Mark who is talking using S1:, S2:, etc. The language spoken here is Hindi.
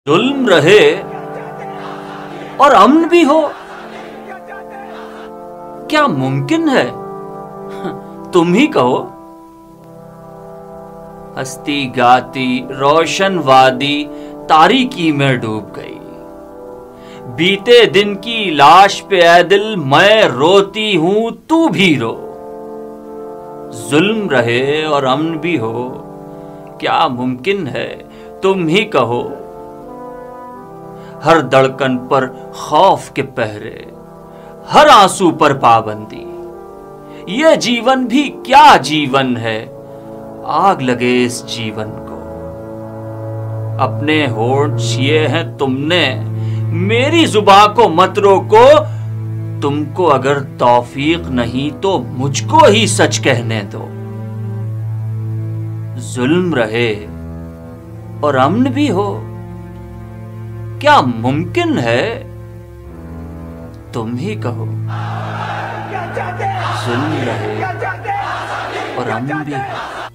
S1: जुल्म रहे और अमन भी हो, क्या मुमकिन है? तुम ही कहो। हस्ती गाती रोशन वादी तारीकी में डूब गई। बीते दिन की लाश पे ऐ दिल मैं रोती हूं, तू भी रो। जुल्म रहे और अमन भी हो, क्या मुमकिन है? तुम ही कहो। हर धड़कन पर खौफ के पहरे, हर आंसू पर पाबंदी। ये जीवन भी क्या जीवन है, आग लगे इस जीवन को। अपने होठ छिए हैं तुमने, मेरी जुबां को मत रोको। तुमको अगर तौफीक नहीं तो मुझको ही सच कहने दो। जुल्म रहे और अमन भी हो, क्या मुमकिन है? तुम ही कहो। जुल्म रहे और अमन भी हो।